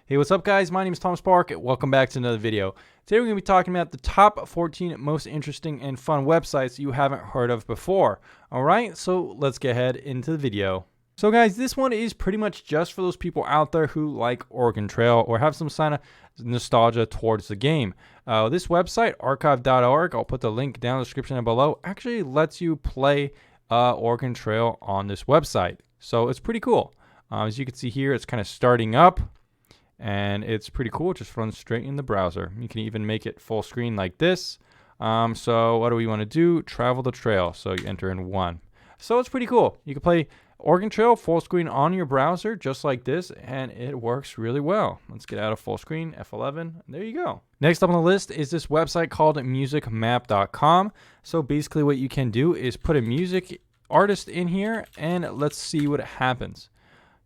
Hey, what's up guys? My name is Tom Spark. Welcome back to another video. Today we're going to be talking about the top 14 most interesting and fun websites you haven't heard of before. Alright, so let's get ahead into the video. So guys, this one is pretty much just for those people out there who like Oregon Trail or have some kind of nostalgia towards the game. This website, archive.org, I'll put the link down in the description below, actually lets you play Oregon Trail on this website. So it's pretty cool. As you can see here, it's kind of starting up. And it's pretty cool. It just runs straight in the browser. You can even make it full screen like this. So what do we want to do? Travel the trail. So you enter in 1. So it's pretty cool. You can play Oregon Trail full screen on your browser just like this, and it works really well. Let's get out of full screen, F11. There you go. Next up on the list is this website called musicmap.com. So basically what you can do is put a music artist in here, and let's see what happens.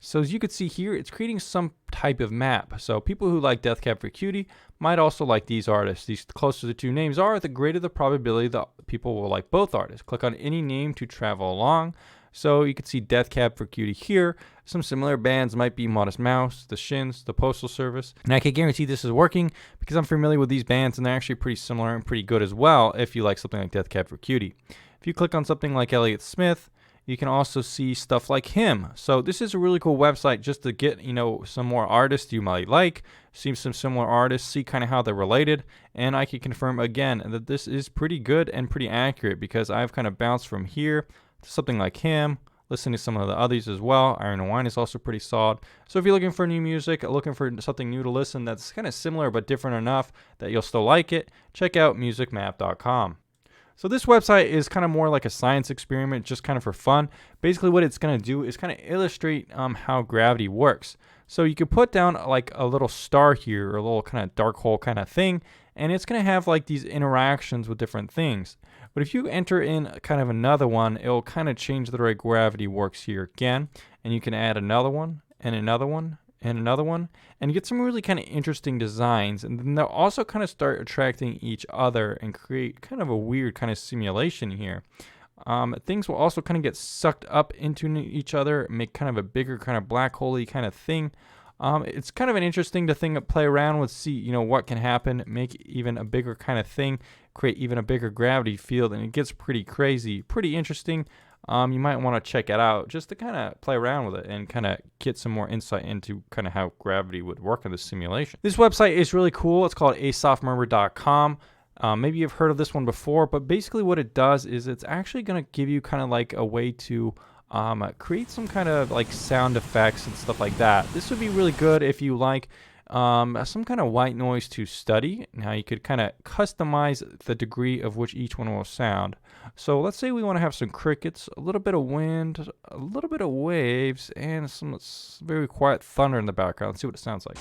So as you can see here, it's creating some type of map. So people who like Death Cab for Cutie might also like these artists. The closer the two names are, the greater the probability that people will like both artists. Click on any name to travel along. So you can see Death Cab for Cutie here. Some similar bands might be Modest Mouse, The Shins, The Postal Service. And I can guarantee this is working because I'm familiar with these bands and they're actually pretty similar and pretty good as well if you like something like Death Cab for Cutie. If you click on something like Elliott Smith, you can also see stuff like him. So this is a really cool website just to get, some more artists you might like, see some similar artists, see kind of how they're related. And I can confirm again that this is pretty good and pretty accurate because I've kind of bounced from here to something like him, listening to some of the others as well. Iron and Wine is also pretty solid. So if you're looking for new music, looking for something new to listen that's kind of similar but different enough that you'll still like it, check out musicmap.com. So this website is kind of more like a science experiment, just kind of for fun. Basically what it's going to do is kind of illustrate how gravity works. So you could put down like a little star here, or a little kind of dark hole kind of thing, and it's going to have like these interactions with different things. But if you enter in kind of another one, it'll kind of change the way gravity works here again. And you can add another one, and another one, and another one, and get some really kind of interesting designs. And then they'll also kind of start attracting each other and create kind of a weird kind of simulation here. Things will also kind of get sucked up into each other, make kind of a bigger kind of black hole-y kind of thing. It's kind of an interesting thing to play around with, see what can happen, make even a bigger kind of thing, create even a bigger gravity field, and it gets pretty crazy, pretty interesting. You might want to check it out just to kind of play around with it and kind of get some more insight into kind of how gravity would work in this simulation. This website is really cool. It's called asoftmurmur.com. Maybe you've heard of this one before, but basically what it does is it's actually going to give you kind of like a way to create some kind of like sound effects and stuff like that. This would be really good if you like some kind of white noise to study. Now you could kind of customize the degree of which each one will sound. So let's say we want to have some crickets, a little bit of wind, a little bit of waves, and some very quiet thunder in the background. Let's see what it sounds like.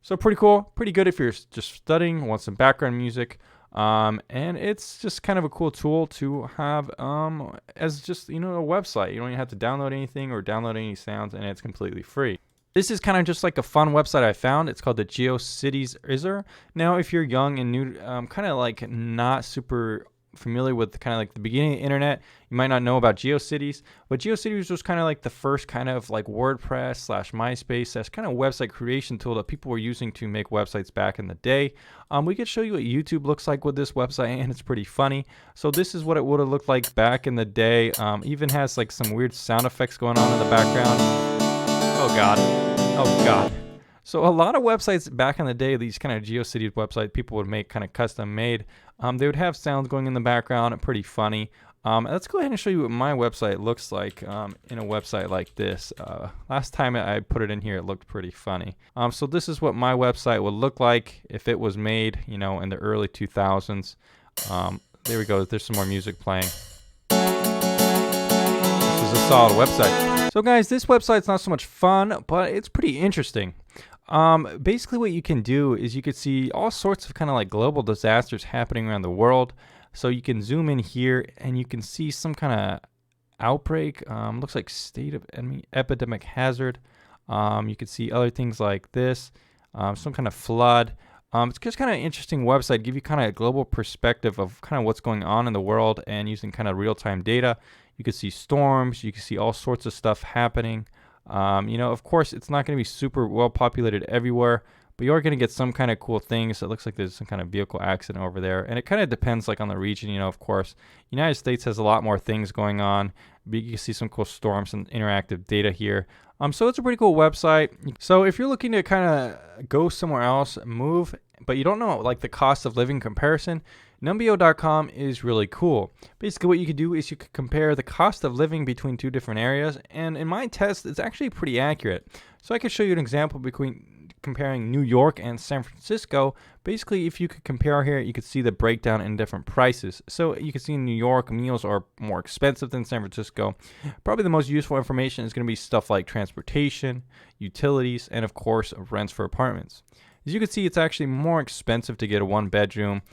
So pretty cool, pretty good if you're just studying, want some background music. And it's just kind of a cool tool to have as just a website. You don't even have to download anything or download any sounds, and it's completely free. This is kind of just like a fun website I found. It's called the Geocities. Now if you're young and new, kind of like not super familiar with kind of like the beginning of the internet, you might not know about Geocities, but Geocities was kind of like the first kind of like WordPress / MySpace / kind of website creation tool that people were using to make websites back in the day. We could show you what YouTube looks like with this website, and it's pretty funny. So this is what it would have looked like back in the day. Even has like some weird sound effects going on in the background. Oh god, oh god. So a lot of websites back in the day, these kind of Geocities websites, people would make kind of custom made. They would have sounds going in the background, pretty funny. Let's go ahead and show you what my website looks like in a website like this. Last time I put it in here, it looked pretty funny. So this is what my website would look like if it was made, in the early 2000s. There we go. There's some more music playing. This is a solid website. So guys, this website's not so much fun, but it's pretty interesting. Basically what you can do is you could see all sorts of kind of like global disasters happening around the world. So you can zoom in here and you can see some kind of outbreak. Looks like state of epidemic hazard. You can see other things like this, some kind of flood. It's just kind of an interesting website, give you kind of a global perspective of kind of what's going on in the world and using kind of real-time data. You could see storms. You can see all sorts of stuff happening. Of course, it's not going to be super well populated everywhere, but you are going to get some kind of cool things. It looks like there's some kind of vehicle accident over there, and it kind of depends like on the region. Of course, United States has a lot more things going on. But you can see some cool storms and interactive data here. So it's a pretty cool website. So if you're looking to kind of go somewhere else, move, but you don't know like the cost of living comparison, Numbeo.com is really cool. Basically what you could do is you could compare the cost of living between two different areas, and in my test it's actually pretty accurate. So I could show you an example between comparing New York and San Francisco. Basically, if you could compare here, you could see the breakdown in different prices. So you can see in New York, meals are more expensive than San Francisco. Probably the most useful information is going to be stuff like transportation, utilities, and of course, rents for apartments. As you can see, it's actually more expensive to get a one bedroom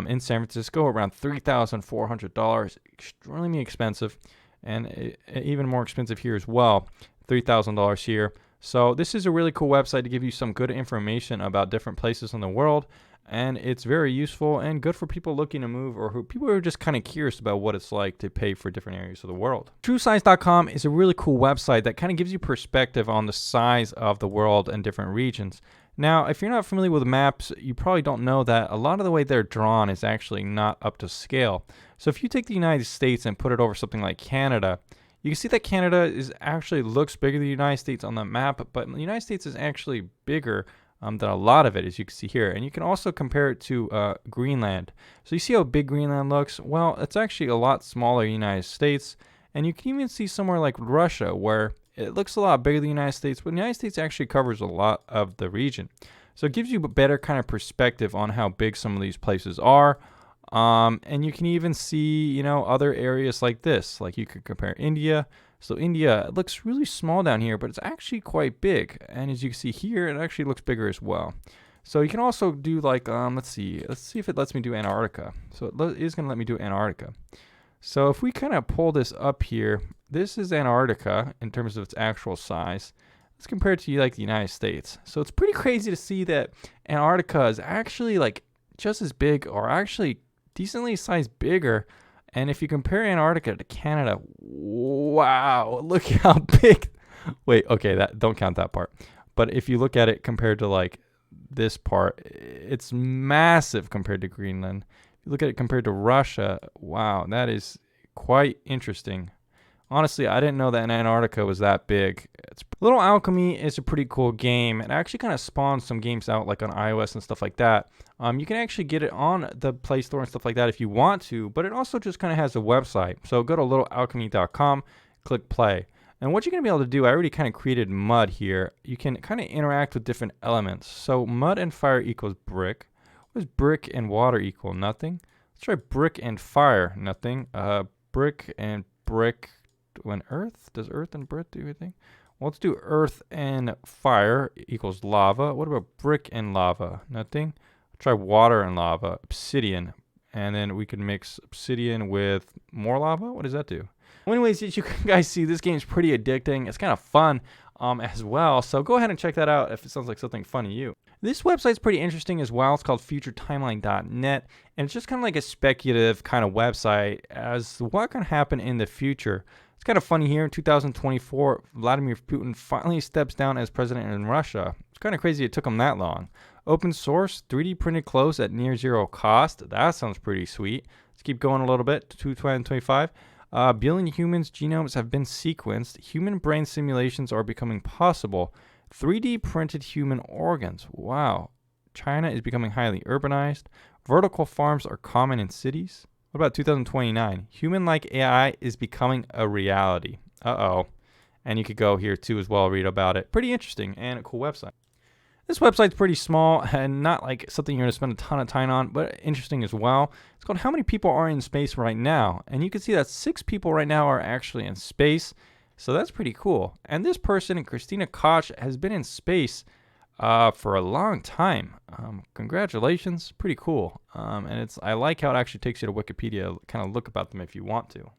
in San Francisco, around $3,400, extremely expensive, and even more expensive here as well, $3,000 here. So this is a really cool website to give you some good information about different places in the world, and it's very useful and good for people looking to move or people who are just kind of curious about what it's like to pay for different areas of the world. TrueSize.com is a really cool website that kind of gives you perspective on the size of the world and different regions. Now, if you're not familiar with maps, you probably don't know that a lot of the way they're drawn is actually not up to scale. So if you take the United States and put it over something like Canada, you can see that Canada actually looks bigger than the United States on the map, but the United States is actually bigger than a lot of it, as you can see here. And you can also compare it to Greenland. So you see how big Greenland looks? Well, it's actually a lot smaller than the United States. And you can even see somewhere like Russia, where it looks a lot bigger than the United States, but the United States actually covers a lot of the region. So it gives you a better kind of perspective on how big some of these places are. And you can even see, other areas like this. Like you could compare India. So India, it looks really small down here, but it's actually quite big. And as you can see here, it actually looks bigger as well. So you can also do like, let's see if it lets me do Antarctica. So it is going to let me do Antarctica. So if we kind of pull this up here, this is Antarctica in terms of its actual size. Let's compare it to like the United States. So it's pretty crazy to see that Antarctica is actually like just as big, or actually decently sized bigger. And if you compare Antarctica to Canada, wow, look how big. Wait, okay, don't count that part. But if you look at it compared to like this part, it's massive compared to Greenland. If you look at it compared to Russia, wow, that is quite interesting. Honestly, I didn't know that Antarctica was that big. Little Alchemy is a pretty cool game. It actually kind of spawns some games out like on iOS and stuff like that. You can actually get it on the Play Store and stuff like that if you want to, but it also just kind of has a website. So go to littlealchemy.com, click play. And what you're going to be able to do, I already kind of created mud here. You can kind of interact with different elements. So mud and fire equals brick. What does brick and water equal? Nothing. Let's try brick and fire. Nothing. Brick and brick. When earth, does earth and brick do anything? Well, let's do earth and fire equals lava. What about brick and lava? Nothing. Try water and lava, obsidian, and then we can mix obsidian with more lava. What does that do? Well, anyways, as you guys see, this game is pretty addicting. It's kind of fun as well. So go ahead and check that out if it sounds like something fun to you. This website's pretty interesting as well. It's called futuretimeline.net, and it's just kind of like a speculative kind of website as to what can happen in the future. It's kind of funny here. In 2024, Vladimir Putin finally steps down as president in Russia. It's kind of crazy it took him that long. Open source, 3D printed clothes at near zero cost. That sounds pretty sweet. Let's keep going a little bit to 2025. Billion humans' genomes have been sequenced. Human brain simulations are becoming possible. 3D printed human organs. Wow. China is becoming highly urbanized. Vertical farms are common in cities. What about 2029? Human-like AI is becoming a reality. Uh-oh. And you could go here too as well, read about it. Pretty interesting and a cool website. This website's pretty small and not like something you're going to spend a ton of time on, but interesting as well. It's called How Many People Are in Space Right Now? And you can see that 6 people right now are actually in space. So that's pretty cool. And this person, Christina Koch, has been in space for a long time. Congratulations. Pretty cool. And I like how it actually takes you to Wikipedia, kind of look about them if you want to.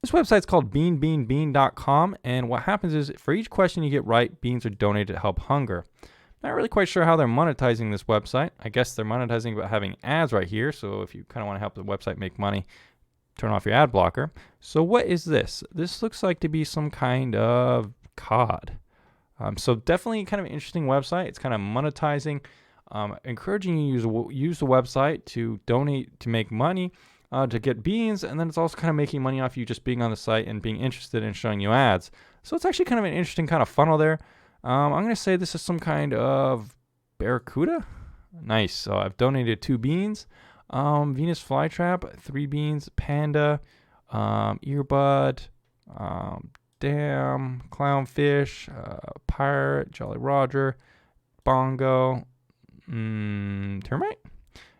This website's called beanbeanbean.com, and what happens is for each question you get right, beans are donated to help hunger. Not really quite sure how they're monetizing this website. I guess they're monetizing by having ads right here, so if you kind of want to help the website make money, turn off your ad blocker. So what is this? This looks like to be some kind of COD. So definitely kind of an interesting website. It's kind of monetizing, encouraging you to use the website to donate, to make money, to get beans, and then it's also kind of making money off you just being on the site and being interested in showing you ads. So it's actually kind of an interesting kind of funnel there. I'm going to say this is some kind of Barracuda. Nice. So I've donated 2 beans. Venus flytrap, 3 beans. Panda, earbud, Damn, Clownfish, Pirate, Jolly Roger, Bongo, Termite.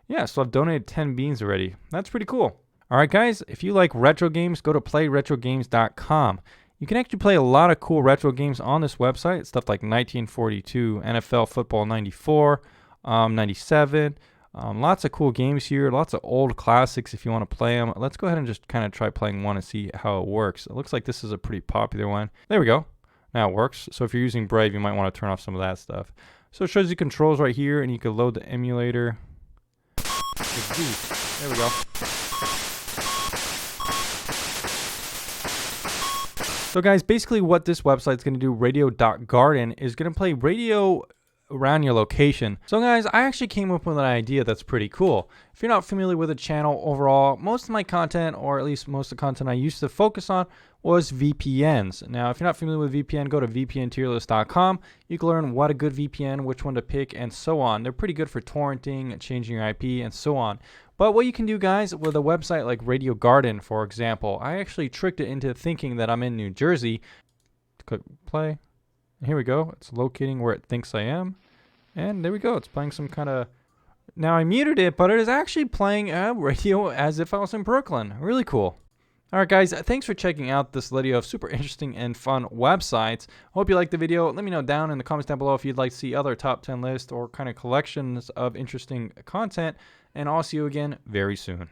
Yeah, so I've donated 10 beans already. That's pretty cool. All right, guys, if you like retro games, go to playretrogames.com. You can actually play a lot of cool retro games on this website. Stuff like 1942, NFL Football 94, 97. Lots of cool games here. Lots of old classics if you want to play them. Let's go ahead and just kind of try playing one and see how it works. It looks like this is a pretty popular one. There we go. Now it works. So if you're using Brave, you might want to turn off some of that stuff. So it shows you controls right here, and you can load the emulator. There we go. So guys, basically what this website is going to do, radio.garden, is going to play radio around your location. So guys, I actually came up with an idea that's pretty cool. If you're not familiar with the channel overall, most of my content, or at least most of the content I used to focus on, was VPNs. Now, if you're not familiar with VPN, go to vpntierlist.com. You can learn what a good VPN, which one to pick, and so on. They're pretty good for torrenting, changing your IP, and so on. But what you can do, guys, with a website like Radio Garden, for example, I actually tricked it into thinking that I'm in New Jersey. Click play. And here we go. It's locating where it thinks I am. And there we go. It's playing some kind of... Now, I muted it, but it is actually playing radio as if I was in Brooklyn. Really cool. All right, guys. Thanks for checking out this video of super interesting and fun websites. Hope you liked the video. Let me know down in the comments down below if you'd like to see other top 10 lists or kind of collections of interesting content. And I'll see you again very soon.